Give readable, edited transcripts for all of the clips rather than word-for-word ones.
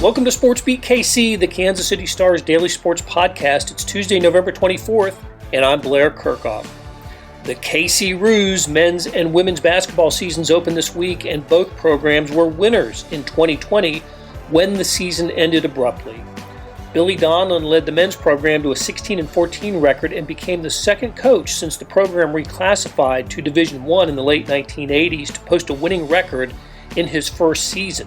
Welcome to SportsBeat KC, the Kansas City Star's daily sports podcast. It's Tuesday, November 24th, and I'm Blair Kerkhoff. The KC Roos men's and women's basketball seasons opened this week, and both programs were winners in 2020 when the season ended abruptly. Billy Donlon led the men's program to a 16-14 record and became the second coach since the program reclassified to Division I in the late 1980s to post a winning record in his first season.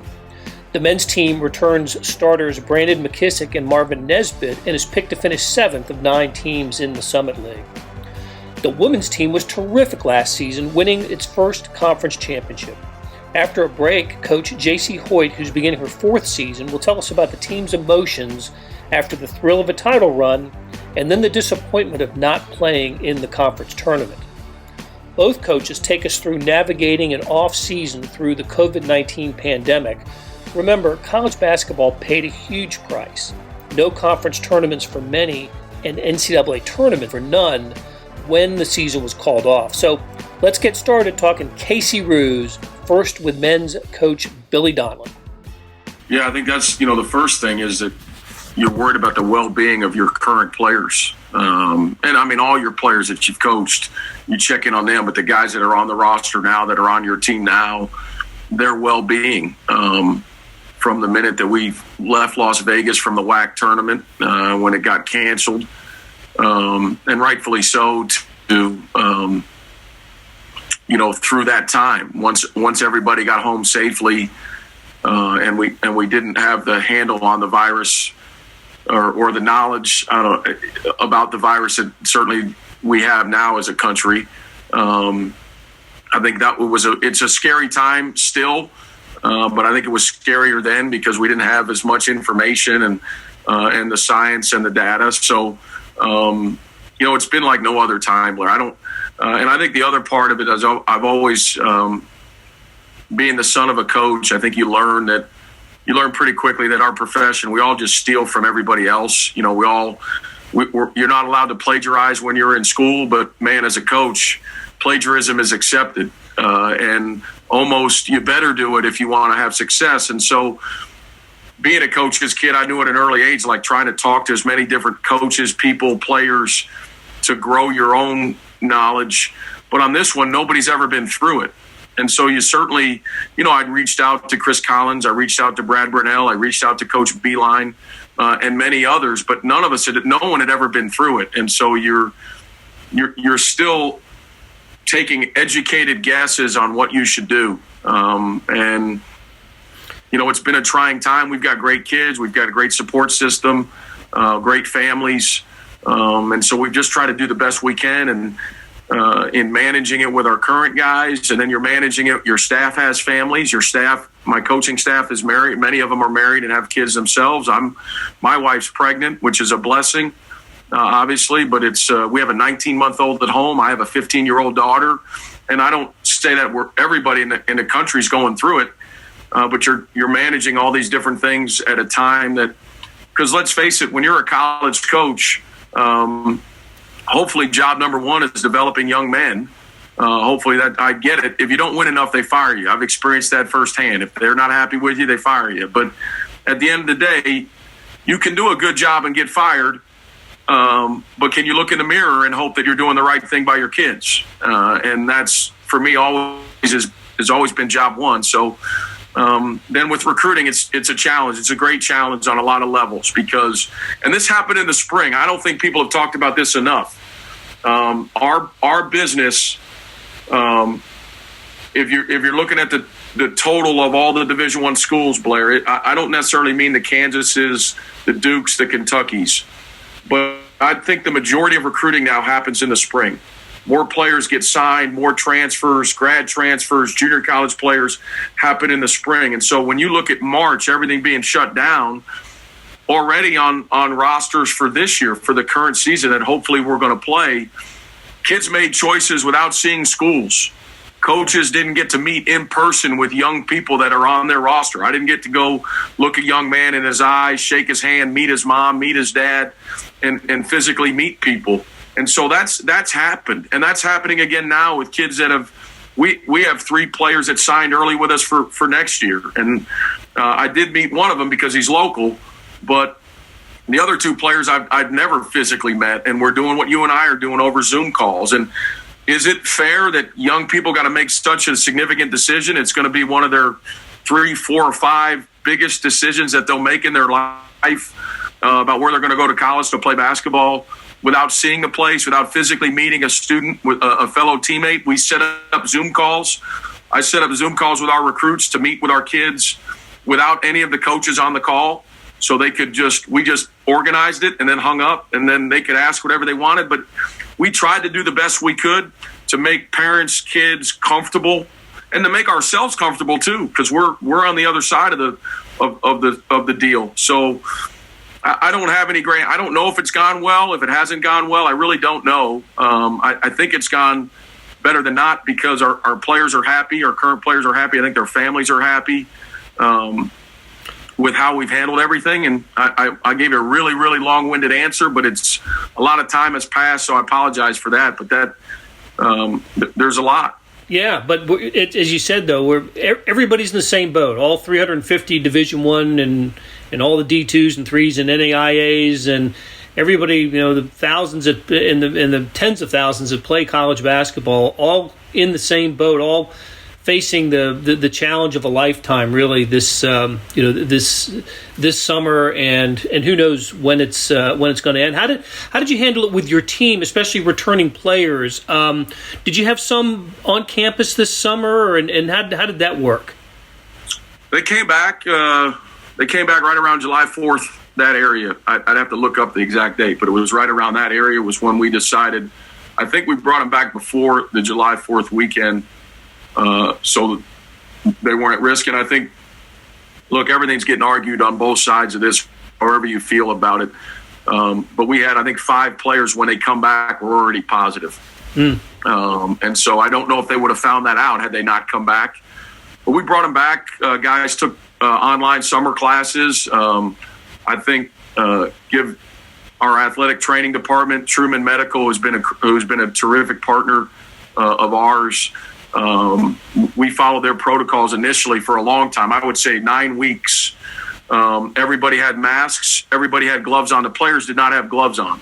The men's team returns starters Brandon McKissick and Marvin Nesbitt and is picked to finish 7th of 9 teams in the Summit League. The women's team was terrific last season, winning its first conference championship. After a break, Coach Jacie Hoyt, who's beginning her 4th season, will tell us about the team's emotions after the thrill of a title run and then the disappointment of not playing in the conference tournament. Both coaches take us through navigating an off-season through the COVID-19 pandemic. Remember, college basketball paid a huge price. No conference tournaments for many, and NCAA Tournament for none when the season was called off. So let's get started talking KC Roos, first with men's coach Billy Donlon. Yeah, I think that's, the first thing is that you're worried about the well-being of your current players. And I mean, all your players that you've coached, you check in on them, but the guys that are on the roster now, that are on your team now, their well-being. From the minute that we left Las Vegas from the WAC tournament, when it got canceled, and rightfully so, to through that time, once everybody got home safely, and we didn't have the handle on the virus or the knowledge about the virus that certainly we have now as a country. I think that it's a scary time still. But I think it was scarier then because we didn't have as much information and the science and the data. So, it's been like no other time, Blair. And I think the other part of it is I've always, being the son of a coach, I think you learn pretty quickly that our profession, we all just steal from everybody else. You're not allowed to plagiarize when you're in school, but man, as a coach, plagiarism is accepted. And almost you better do it if you want to have success. And so being a coach's kid, I knew at an early age, like trying to talk to as many different coaches, people, players to grow your own knowledge. But on this one, nobody's ever been through it. And so you certainly, I'd reached out to Chris Collins. I reached out to Brad Burnell. I reached out to Coach Beeline and many others, but no one had ever been through it. And so you're still taking educated guesses on what you should do. It's been a trying time. We've got great kids. We've got a great support system, great families. And so we've just tried to do the best we can and in managing it with our current guys. And then you're managing it. Your staff has families. My coaching staff is married. Many of them are married and have kids themselves. My wife's pregnant, which is a blessing. Obviously, but it's we have a 19-month-old at home. I have a 15-year-old daughter, and I don't say that everybody in the country is going through it, but you're managing all these different things at a time because let's face it, when you're a college coach, hopefully job number one is developing young men. Hopefully that I get it. If you don't win enough, they fire you. I've experienced that firsthand. If they're not happy with you, they fire you. But at the end of the day, you can do a good job and get fired. But can you look in the mirror and hope that you're doing the right thing by your kids? And that's, for me, has always been job one. So then with recruiting, it's a challenge. It's a great challenge on a lot of levels and this happened in the spring. I don't think people have talked about this enough. Our business, if you're looking at the total of all the Division I schools, Blair, I don't necessarily mean the Kansases, the Dukes, the Kentuckys. But I think the majority of recruiting now happens in the spring. More players get signed, more transfers, grad transfers, junior college players happen in the spring. And so when you look at March, everything being shut down, already on rosters for this year, for the current season that hopefully we're going to play, kids made choices without seeing schools. Coaches didn't get to meet in person with young people that are on their roster. I didn't get to go look a young man in his eyes, shake his hand, meet his mom, meet his dad, and physically meet people. And so that's happened. And that's happening again now with kids that have we have 3 players that signed early with us for next year. And I did meet one of them because he's local, but the other 2 players I've never physically met, and we're doing what you and I are doing over Zoom calls. And is it fair that young people got to make such a significant decision? It's going to be one of their 3, 4, or 5 biggest decisions that they'll make in their life about where they're going to go to college to play basketball without seeing the place, without physically meeting a student, with a fellow teammate. We set up Zoom calls. I set up Zoom calls with our recruits to meet with our kids without any of the coaches on the call. So we just organized it and then hung up, and then they could ask whatever they wanted. But we tried to do the best we could to make parents, kids comfortable, and to make ourselves comfortable too, because we're on the other side of the deal. So I don't have any I don't know if it's gone well. If it hasn't gone well, I really don't know. I think it's gone better than not because our players are happy. Our current players are happy. I think their families are happy with how we've handled everything. And I gave you a really, really long-winded answer, but it's a lot of time has passed, so I apologize for that. But there's a lot. Yeah, but as you said, though, everybody's in the same boat. All 350 Division I and all the D2s and 3s and NAIAs and everybody, the thousands and the tens of thousands that play college basketball, all in the same boat, all facing the challenge of a lifetime. Really, this summer, and who knows when it's going to end. How did you handle it with your team, especially returning players? Did you have some on campus this summer, and how did that work? They came back. They came back right around July 4th. That area. I'd have to look up the exact date, but it was right around that area was when we decided. I think we brought them back before the July 4th weekend. So they weren't at risk. And I think, look, everything's getting argued on both sides of this, however you feel about it. But we had, I think, 5 players when they come back were already positive. And so I don't know if they would have found that out had they not come back. But we brought them back. Guys took online summer classes. I think give our athletic training department, Truman Medical, who's been a terrific partner of ours. We followed their protocols initially for a long time. I would say 9 weeks. Everybody had masks. Everybody had gloves on. The players did not have gloves on.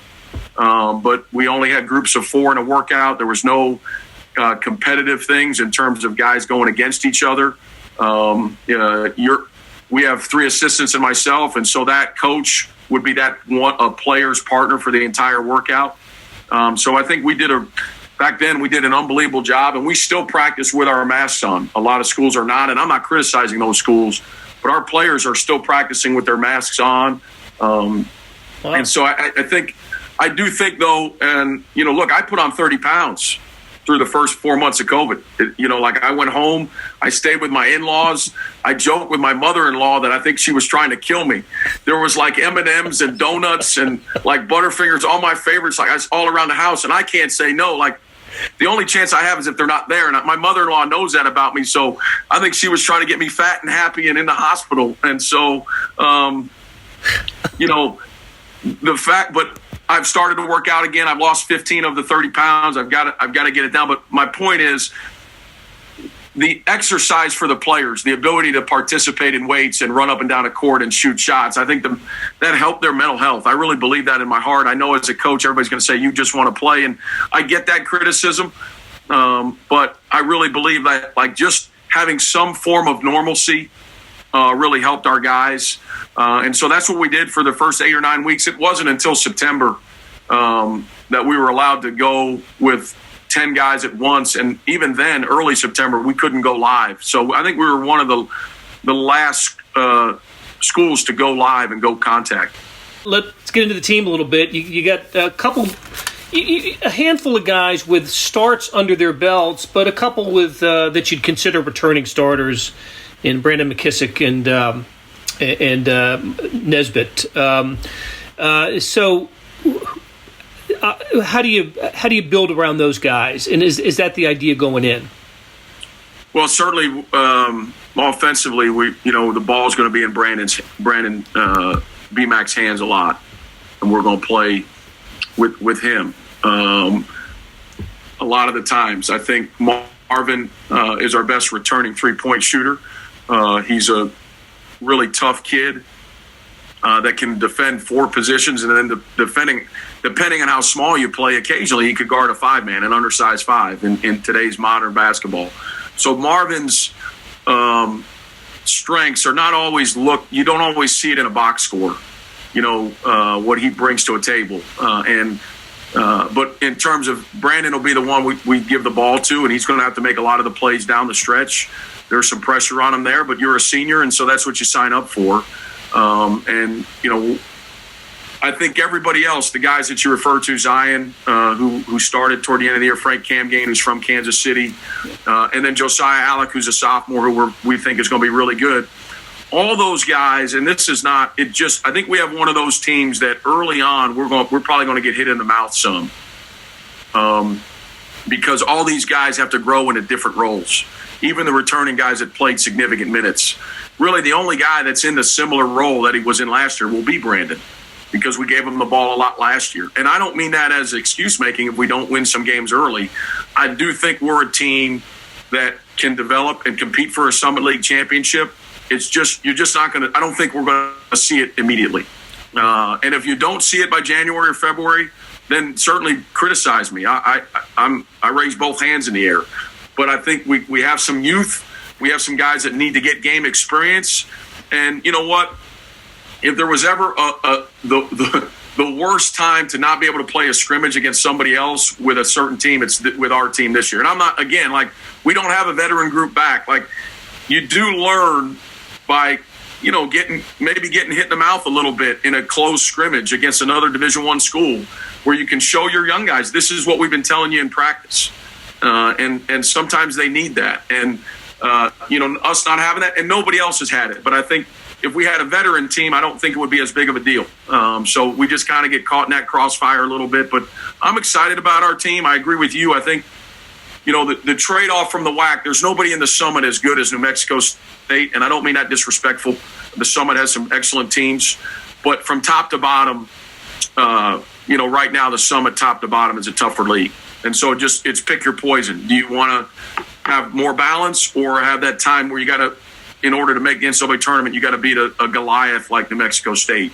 But we only had groups of 4 in a workout. There was no competitive things in terms of guys going against each other. We have 3 assistants and myself, and so that coach would be a player's partner for the entire workout. So I think back then we did an unbelievable job, and we still practice with our masks on. A lot of schools are not, and I'm not criticizing those schools, but our players are still practicing with their masks on. Wow. And so I do think though, and look, I put on 30 pounds through the first 4 months of COVID. I went home, I stayed with my in-laws. I joked with my mother-in-law that I think she was trying to kill me. There was like M&Ms and donuts and like Butterfingers, all my favorites, all around the house. And I can't say no. Like the only chance I have is if they're not there. And my mother-in-law knows that about me. So I think she was trying to get me fat and happy and in the hospital. And so, but I've started to work out again. I've lost 15 of the 30 pounds. I've got to get it down. But my point is the exercise for the players, the ability to participate in weights and run up and down a court and shoot shots, I think that helped their mental health. I really believe that in my heart. I know as a coach, everybody's going to say, you just want to play. And I get that criticism. But I really believe that just having some form of normalcy really helped our guys. And so that's what we did for the first 8 or 9 weeks. It wasn't until September that we were allowed to go with 10 guys at once. And even then, early September, we couldn't go live. So I think we were one of the last schools to go live and go contact. Let's get into the team a little bit. You got a handful of guys with starts under their belts, but a couple with that you'd consider returning starters in Brandon McKissick and Nesbitt. So how do you build around those guys? And is that the idea going in? Well, certainly offensively, the ball is going to be in Brandon B-Mac's hands a lot, and we're going to play with him a lot of the times. I think Marvin is our best returning three-point shooter. He's a really tough kid that can defend four positions, and then depending on how small you play, occasionally he could guard a five-man, an undersized five in today's modern basketball. So Marvin's strengths are not always you don't always see it in a box score, what he brings to a table. But in terms of Brandon will be the one we give the ball to, and he's going to have to make a lot of the plays down the stretch. There's some pressure on him there, but you're a senior, and so that's what you sign up for. I think everybody else, the guys that you refer to, Zion, who started toward the end of the year, Frank Camgain, who's from Kansas City, and then Josiah Alec, who's a sophomore, who we think is going to be really good. All those guys, and this is not – I think we have one of those teams that early on we're probably going to get hit in the mouth some because all these guys have to grow into different roles. Even the returning guys that played significant minutes. Really, the only guy that's in the similar role that he was in last year will be Brandon, because we gave him the ball a lot last year. And I don't mean that as excuse-making if we don't win some games early. I do think we're a team that can develop and compete for a Summit League championship. It's just, you're just not going to – I don't think we're going to see it immediately. And if you don't see it by January or February, then certainly criticize me. I raise both hands in the air. But I think we have some youth. We have some guys that need to get game experience. And you know what? If there was ever the worst time to not be able to play a scrimmage against somebody else with a certain team, it's with our team this year. And I'm not, again, like, we don't have a veteran group back. Like, you do learn by, getting hit in the mouth a little bit in a close scrimmage against another Division I school where you can show your young guys, this is what we've been telling you in practice. And sometimes they need that. And, us not having that, and nobody else has had it. But I think if we had a veteran team, I don't think it would be as big of a deal. So we just kind of get caught in that crossfire a little bit. But I'm excited about our team. I agree with you. I think, the trade-off from the WAC, there's nobody in the Summit as good as New Mexico State. And I don't mean that disrespectful. The Summit has some excellent teams. But from top to bottom, right now the Summit top to bottom is a tougher league. And so it's pick your poison. Do you want to have more balance or have that time where you got to, in order to make the NCAA tournament, you got to beat a Goliath like New Mexico State?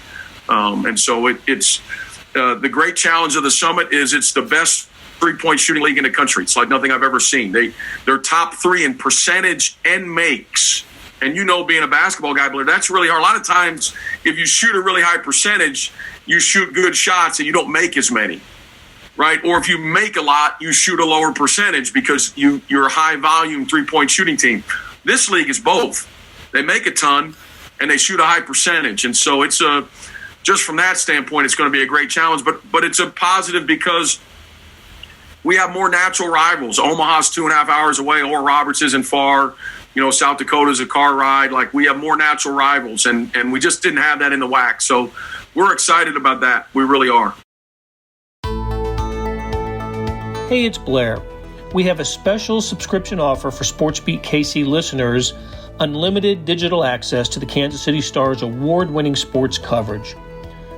And so it's the great challenge of the Summit is it's the best three-point shooting league in the country. It's like nothing I've ever seen. They're top three in percentage and makes. And being a basketball guy, Blair, that's really hard. A lot of times if you shoot a really high percentage, you shoot good shots and you don't make as many. Right? Or if you make a lot, you shoot a lower percentage because you're a high-volume three-point shooting team. This league is both. They make a ton, and they shoot a high percentage. And so it's just from that standpoint, it's going to be a great challenge. But it's a positive because we have more natural rivals. Omaha's 2.5 hours away. Oral Roberts isn't far. South Dakota's a car ride. Like, we have more natural rivals, and we just didn't have that in the WAC. So we're excited about that. We really are. Hey, it's Blair. We have a special subscription offer for SportsBeat KC listeners, unlimited digital access to the Kansas City Stars award-winning sports coverage.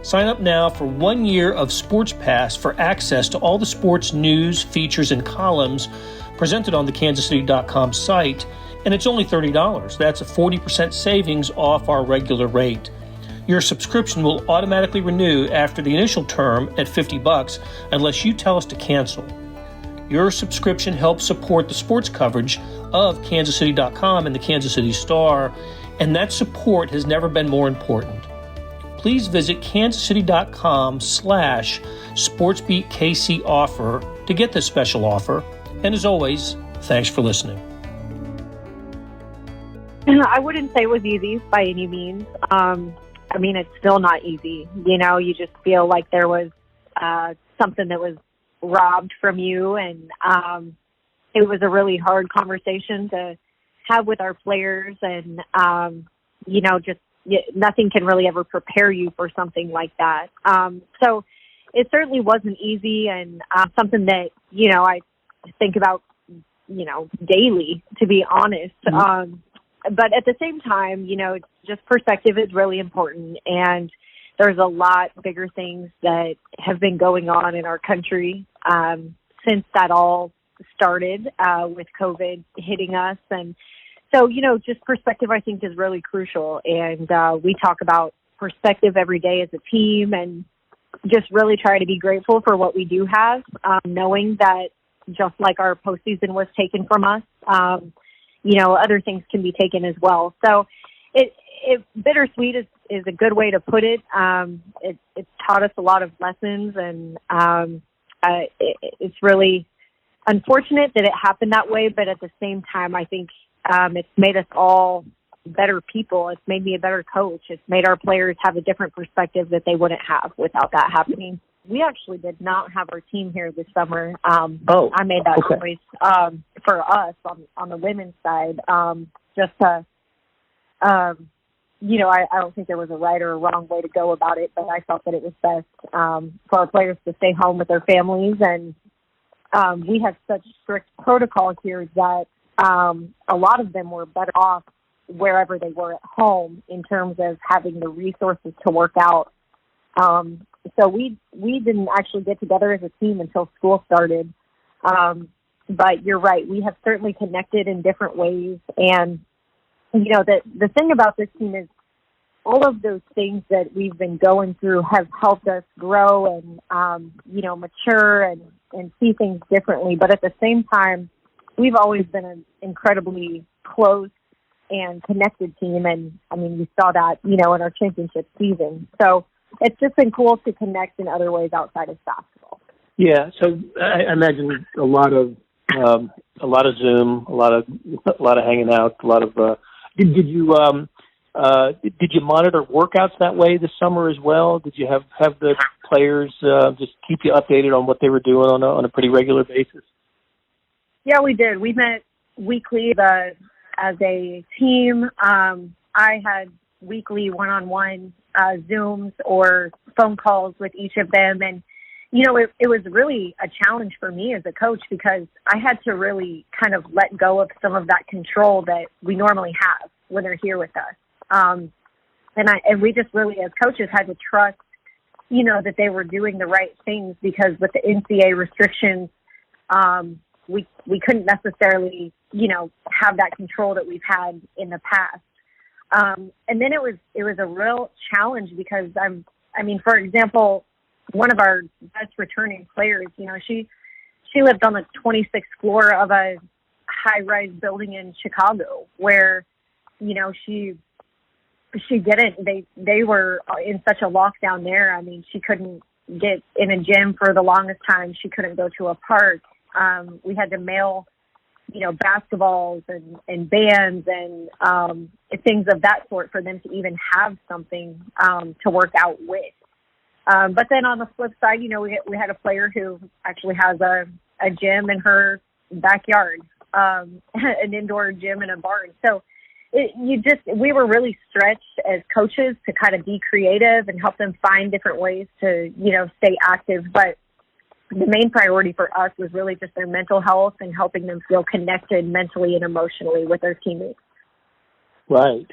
Sign up now for 1 year of Sports Pass for access to all the sports news, features, and columns presented on the kansascity.com site, and it's only $30. That's a 40% savings off our regular rate. Your subscription will automatically renew after the initial term at $50 unless you tell us to cancel. Your subscription helps support the sports coverage of kansascity.com and the Kansas City Star, and that support has never been more important. Please visit kansascity.com/SportsBeatKC offer to get this special offer. And as always, thanks for listening. I wouldn't say it was easy by any means. It's still not easy. You just feel like there was something that was robbed from you, and it was a really hard conversation to have with our players, and nothing can really ever prepare you for something like that. So it certainly wasn't easy, and something that I think about daily, to be honest. Mm-hmm. But at the same time, just perspective is really important, and there's a lot bigger things that have been going on in our country since that all started with COVID hitting us. And so, just perspective, I think, is really crucial. And we talk about perspective every day as a team and just really try to be grateful for what we do have, knowing that just like our postseason was taken from us, other things can be taken as well. So it bittersweet is a good way to put it. It's taught us a lot of lessons, and it's really unfortunate that it happened that way. But at the same time, I think it's made us all better people. It's made me a better coach. It's made our players have a different perspective that they wouldn't have without that happening. We actually did not have our team here this summer. I made that choice for us on the women's side, just to, I don't think there was a right or a wrong way to go about it, but I felt that it was best for our players to stay home with their families. And we have such strict protocol here that a lot of them were better off wherever they were at home in terms of having the resources to work out. So we didn't actually get together as a team until school started. But you're right. We have certainly connected in different ways. And, the thing about this team is all of those things that we've been going through have helped us grow and, mature and see things differently. But at the same time, we've always been an incredibly close and connected team. And, you saw that, in our championship season. So it's just been cool to connect in other ways outside of basketball. Yeah, so I imagine a lot of Zoom, a lot of hanging out, a lot of. Did you monitor workouts that way this summer as well? Did you have the players just keep you updated on what they were doing on a pretty regular basis? Yeah, we did. We met weekly as a team. I had weekly one-on-one Zooms or phone calls with each of them. And, it was really a challenge for me as a coach because I had to really kind of let go of some of that control that we normally have when they're here with us. And we just really, as coaches, had to trust, that they were doing the right things because with the NCAA restrictions, we couldn't necessarily, have that control that we've had in the past. And then it was a real challenge because for example, one of our best returning players, she lived on the 26th floor of a high-rise building in Chicago where, she didn't, they were in such a lockdown there. She couldn't get in a gym for the longest time. She couldn't go to a park. We had to mail basketballs and bands and things of that sort for them to even have something to work out with. But then on the flip side, we had a player who actually has a gym in her backyard, an indoor gym in a barn. So we were really stretched as coaches to kind of be creative and help them find different ways to, stay active. But the main priority for us was really just their mental health and helping them feel connected mentally and emotionally with their teammates. Right.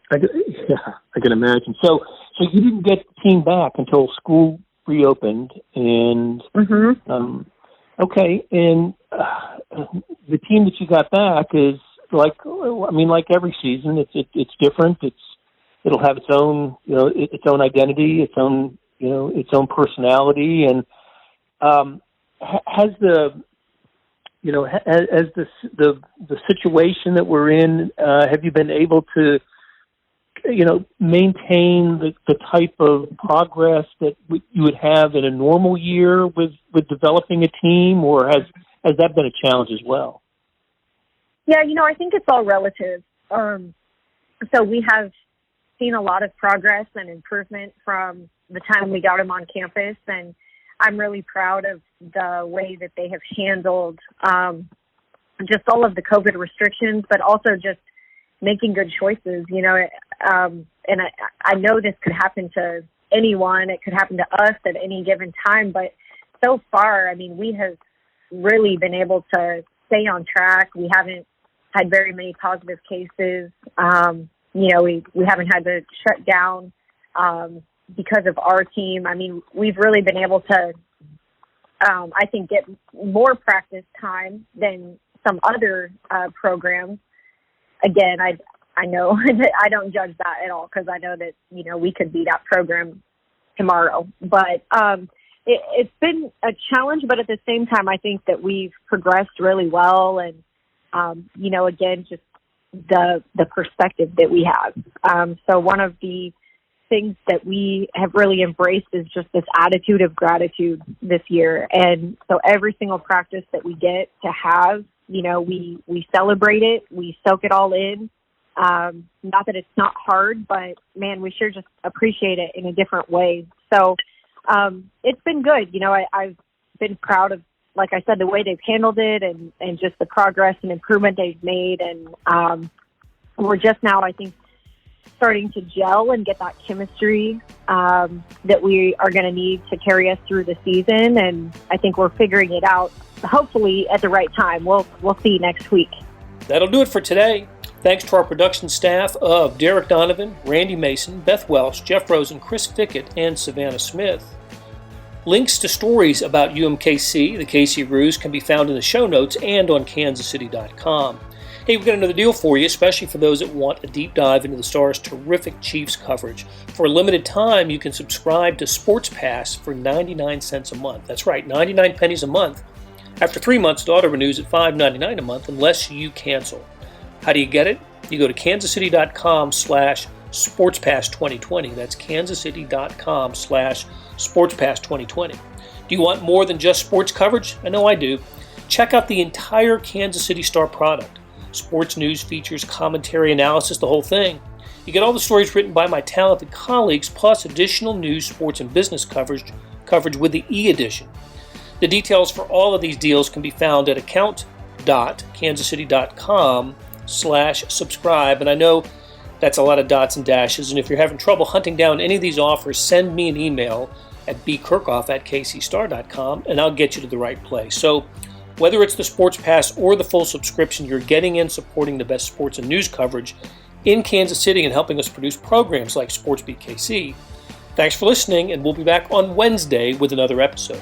I can imagine. So you didn't get the team back until school reopened, and okay. And the team that you got back is like every season. It's different. It'll have its own its own identity, its own personality, and has the situation that we're in, have you been able to, maintain the type of progress that you would have in a normal year with developing a team, or has that been a challenge as well? Yeah, I think it's all relative. So we have seen a lot of progress and improvement from the time we got them on campus, and I'm really proud of the way that they have handled just all of the COVID restrictions, but also just making good choices, and I know this could happen to anyone. It could happen to us at any given time, but so far, we have really been able to stay on track. We haven't had very many positive cases. We haven't had to shut down because of our team. We've really been able to I think, get more practice time than some other programs. Again, I know I don't judge that at all because I know that, we could be that program tomorrow. But it's been a challenge, but at the same time, I think that we've progressed really well. And, again, just the perspective that we have. So one of the things that we have really embraced is just this attitude of gratitude this year. And so every single practice that we get to have, we celebrate it, we soak it all in. Not that it's not hard, but man, we sure just appreciate it in a different way. So it's been good. I've been proud of, like I said, the way they've handled it and just the progress and improvement they've made. And we're just now, I think, starting to gel and get that chemistry that we are going to need to carry us through the season. And I think we're figuring it out, hopefully at the right time. We'll see next week. That'll do it for today. Thanks to our production staff of Derek Donovan, Randy Mason, Beth Welsh, Jeff Rosen, Chris Fickett, and Savannah Smith. Links to stories about UMKC, the KC Roos, can be found in the show notes and on kansascity.com. Hey, we've got another deal for you, especially for those that want a deep dive into the Stars' terrific Chiefs coverage. For a limited time, you can subscribe to Sports Pass for 99 cents a month. That's right, 99 pennies a month. After 3 months, it auto-renews at $5.99 a month unless you cancel. How do you get it? You go to kansascity.com/SportsPass2020. That's kansascity.com/SportsPass2020. Do you want more than just sports coverage? I know I do. Check out the entire Kansas City Star product. Sports news, features, commentary, analysis, the whole thing. You get all the stories written by my talented colleagues, plus additional news, sports, and business coverage with the e-edition. The details for all of these deals can be found at account.kansascity.com/subscribe. And I know that's a lot of dots and dashes, and if you're having trouble hunting down any of these offers, send me an email at bkerkhoff@kcstar.com, and I'll get you to the right place. So whether it's the Sports Pass or the full subscription, you're getting in supporting the best sports and news coverage in Kansas City and helping us produce programs like SportsBeat KC. Thanks for listening, and we'll be back on Wednesday with another episode.